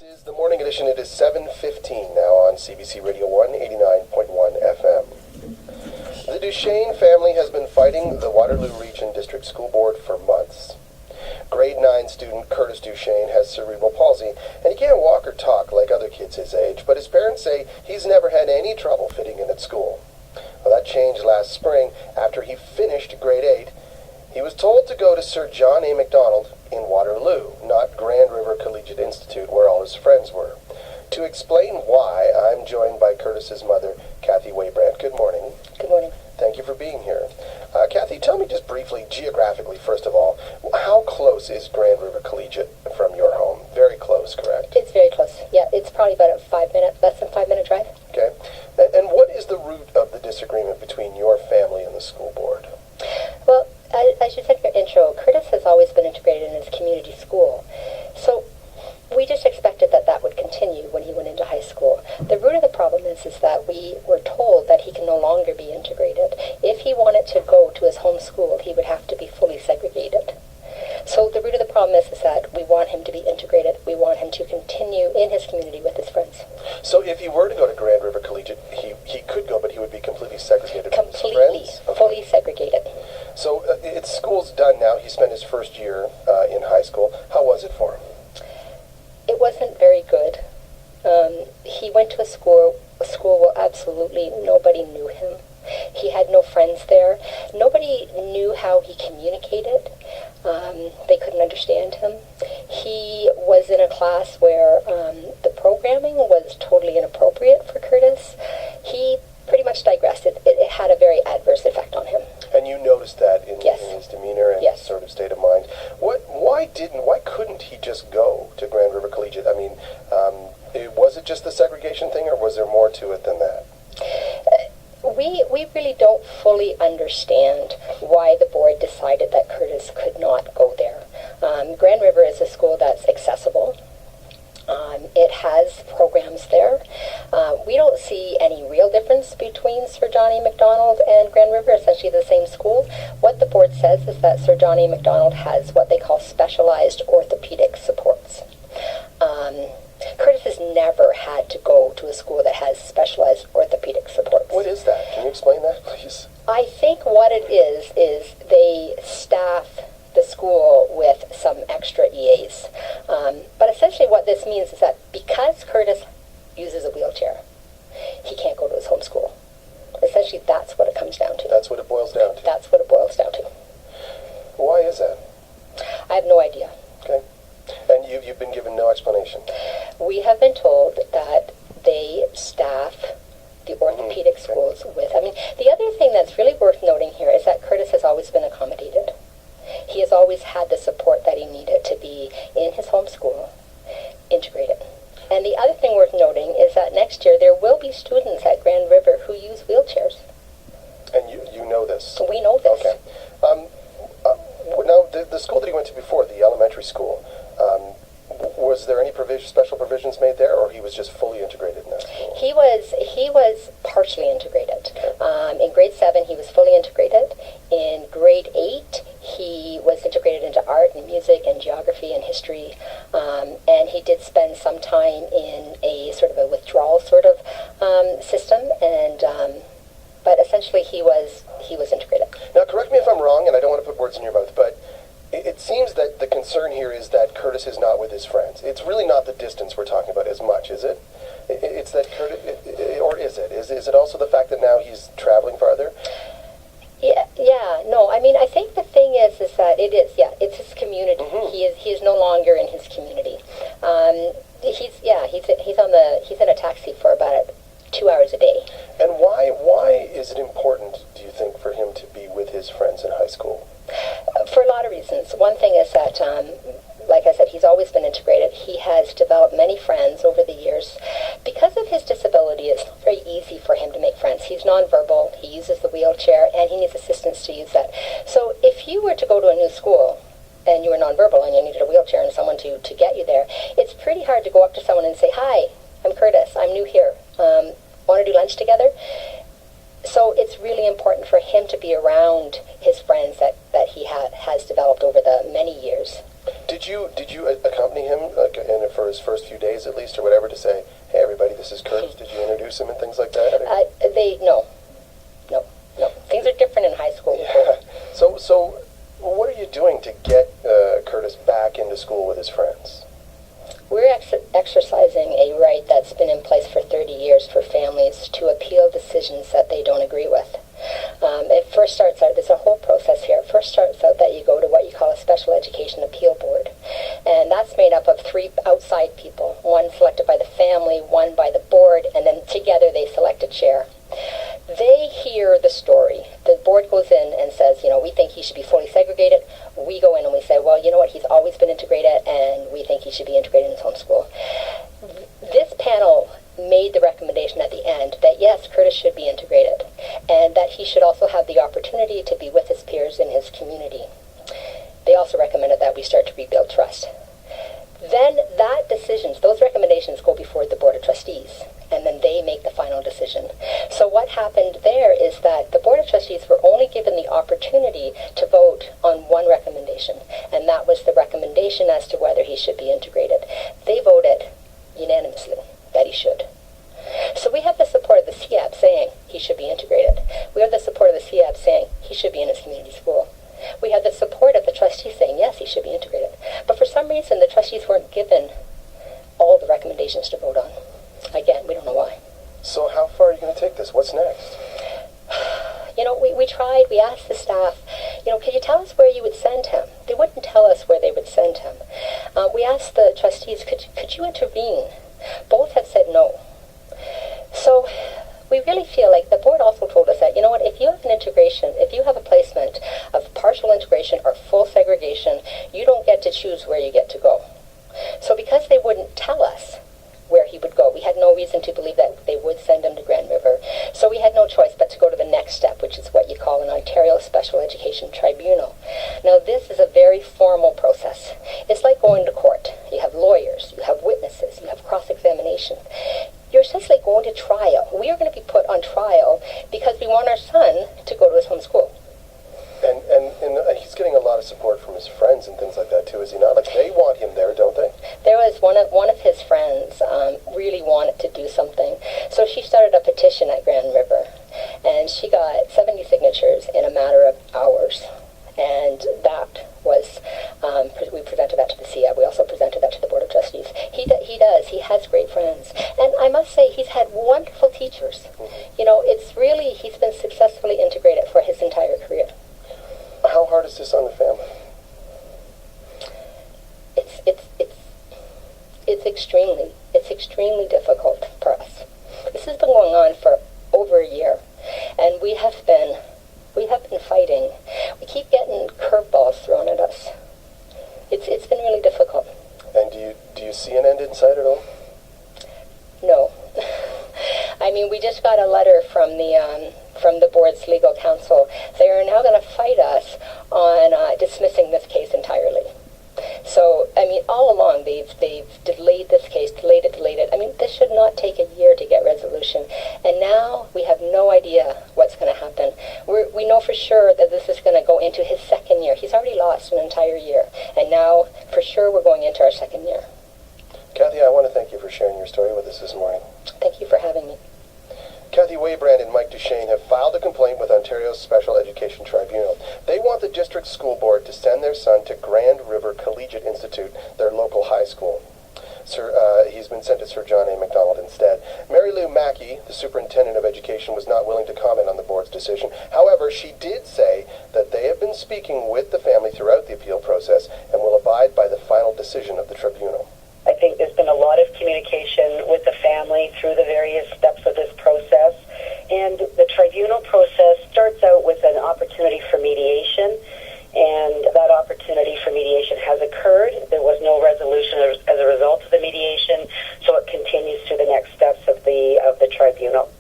This is the morning edition. It is 7:15 now on CBC Radio 1, 89.1 FM. The Duchene family has been fighting the Waterloo Region District School Board for months. Grade 9 student Kurtis Duchene has cerebral palsy, and he can't walk or talk like other kids his age, but his parents say he's never had any trouble fitting in at school. Well, that changed last spring after he finished grade 8. He was told to go to Sir John A. Macdonald in Waterloo, not Grand River Collegiate Institute, where all his friends were. To explain why, I'm joined by Kurtis's mother, Kathy Waybrant. Good morning. Good morning. Thank you for being here. Kathy, tell me just briefly, geographically, first of all, how close is Grand River Collegiate from your home? Very close, correct? It's very close. Yeah, it's probably about less than 5 minute drive. Okay. And what is the root of the disagreement between your family and the school board? Well, as you said in your intro, Kurtis has always been integrated in his community school. So we just expected that would continue when he went into high school. The root of the problem is that we were told that he can no longer be integrated. If he wanted to go to his home school, he would have to be fully segregated. So the root of the problem is that we want him to be integrated. We want him to continue in his community with his friends. So if he were to go to Grand River Collegiate, he could go, but he would be completely segregated from his friends? Completely, fully segregated. So school's done now. He spent his first year in high school. How was it for him? It wasn't very good. He went to a school where absolutely nobody knew him. He had no friends there. Nobody knew how he communicated. They couldn't understand him. He was in a class where the programming was totally inappropriate for Kurtis. He pretty much digressed. It had a very adverse effect on him. And you noticed that in his demeanor and Yes. sort of state of mind. Why couldn't he just go to Grand River Collegiate? I mean, was it just the segregation thing, or was there more to it than that? We really don't fully understand why the board decided that Kurtis could not go there. Grand River is a school that's accessible. It has programs there. We don't see any real difference between Sir John A. Macdonald and Grand River, essentially the same school. What the board says is that Sir John A. Macdonald has what they call specialized orthopedic supports. Kurtis has never had to go to a school that has specialized orthopedic supports. What is that? Can you explain that, please? I think what it is they staff the school with some extra EAs. But essentially what this means is that because Kurtis uses a wheelchair, he can't go to his home school. Essentially that's what it comes down to. That's what it boils down to. That's what it boils down to. Why is that? I have no idea. Okay. And you've been given no explanation? We have been told that they staff the orthopedic schools with... I mean, the other thing that's really worth noting here is that Kurtis has always been accommodated. He has always had the support that he needed to be in his home school, integrated. And the other thing worth noting is that next year there will be students at Grand River who use wheelchairs. And you know this? We know this. Okay. Now, the school that he went to before, the elementary school, was there any special provisions made there, or he was just fully integrated in that school? He was partially integrated. In grade 7, he was fully integrated. In grade 8, he was integrated into art and music and geography and history. And he did spend some time in a sort of a withdrawal sort of system. But essentially, he was integrated. Now, correct me if I'm wrong, and I don't want to put words in your mouth, but it seems that the concern here is that Kurtis is not with his friends. It's really not the distance we're talking about as much, is it? It's that Kurtis, or is it? Is it also the fact that now he's traveling farther? Yeah, no. I mean, I think the thing is that it's his community. Mm-hmm. He is no longer in his community. He's in a taxi for about 2 hours a day. And why is it important, do you think, for him to be with his friends in high school? For a lot of reasons. One thing is that, like I said, he's always been integrated. He has developed many friends over the years. Because of his disability, it's not very easy for him to make friends. He's nonverbal, he uses the wheelchair, and he needs assistance to use that. So if you were to go to a new school, and you were nonverbal, and you needed a wheelchair and someone to get you there, it's pretty hard to go up to someone and say, "Hi, I'm Kurtis, I'm new here. Want to do lunch together?" So it's really important for him to be around his friends that he has developed over the many years. Did you accompany him for his first few days at least, or whatever, to say, "Hey, everybody, this is Kurtis"? Did you introduce him and things like that? No. Things are different in high school. Yeah. So, what are you doing to get Kurtis back into school with his friends? We're exercising a right that's been in place for 30 years for families to appeal decisions that they don't agree with. It first starts out, there's a whole process here. It first starts out that you go to what you call a Special Education Appeal Board. And that's made up of 3 outside people, one selected by the family, one by the board, and then together they select a chair. They hear the story. The board goes in and says, we think he should be fully segregated. We go in and we say, well, you know what, he's always been integrated, and we think he should be integrated in his home school. This panel made the recommendation at the end that yes, Kurtis should be integrated, and that he should also have the opportunity to be with his peers in his community. They also recommended that we start to rebuild trust. Then those recommendations go before the Board of Trustees, and then they make the final decision. So what happened there is that the Board of Trustees were only given the opportunity to vote on one recommendation, and that was the recommendation as to whether he should be integrated. They voted unanimously that he should. So we have the support of the CAB saying he should be integrated. We have the support of the CAB saying he should be in his community school. We have the support of the trustees saying yes, he should be integrated. But for some reason, the trustees weren't given all the recommendations to vote on. Again, we don't know why. So how far are you going to take this? What's next? We tried, we asked the staff, could you tell us where you would send him? They wouldn't tell us where they would send him. We asked the trustees, could you intervene? Both have said no. So we really feel like the board also told us that, if you have an integration, if you have a placement of partial integration or full segregation, you don't get to choose where you get to go. So because they wouldn't tell us where he would go, we had no reason to believe that they would send him to Grand River. So we had no choice but to go to the next step, which is what you call an Ontario Special Education Tribunal. Now this is a very formal process. It's like going to court. You have lawyers, you have witnesses, you have cross-examination. You're essentially going to trial. We are going to be put on trial because we want our son to go to his home school. And he's getting a lot of support from his friends and things like that too, is he not? Like, they want him there, don't they? There was one of his friends really wanted to do something. So she started a petition at Grand River, and she got 70 signatures in a matter of hours. And that was, we presented that to the CIAB. We also presented that to the Board of Trustees. He has great friends. And I must say, he's had wonderful teachers. It's really, he's been successfully integrated for his entire career. How hard is this on the family? It's extremely difficult for us. This has been going on for over a year, and we have been fighting. We keep getting curveballs thrown at us. It's been really difficult. And do you see an end in sight at all? No. We just got a letter from the board's legal counsel. They are now going to fight us on dismissing this case entirely. So, all along they've delayed this case, delayed it. This should not take a year to get resolution. And now we have no idea what's going to happen. We know for sure that this is going to go into his second year. He's already lost an entire year. And now, for sure, we're going into our second year. Kathy, I want to thank you for sharing your story with us this morning. Thank you for having me. Kathy Waybrant and Mike Duchene have filed a complaint with Ontario's Special Education Tribunal. They want the district school board to send their son to Grand River Collegiate Institute, their local high school. He's been sent to Sir John A. Macdonald instead. Mary Lou Mackey, the superintendent of education, was not willing to comment on the board's decision. However, she did say that they have been speaking with the family throughout the appeal process and will abide by the final decision of the tribunal. I think there's been a lot of communication with the family through the various steps of this process. And the tribunal process starts out with an opportunity for mediation, and that opportunity for mediation has occurred. There was no resolution as a result of the mediation, so it continues to the next steps of the tribunal.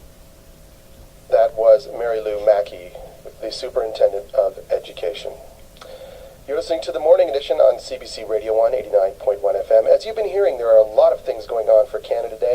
That was Mary Lou Mackey, the superintendent of education. You're listening to the Morning Edition on CBC Radio 1, 89.1 FM. As you've been hearing, there are a lot of things going on for Canada Day.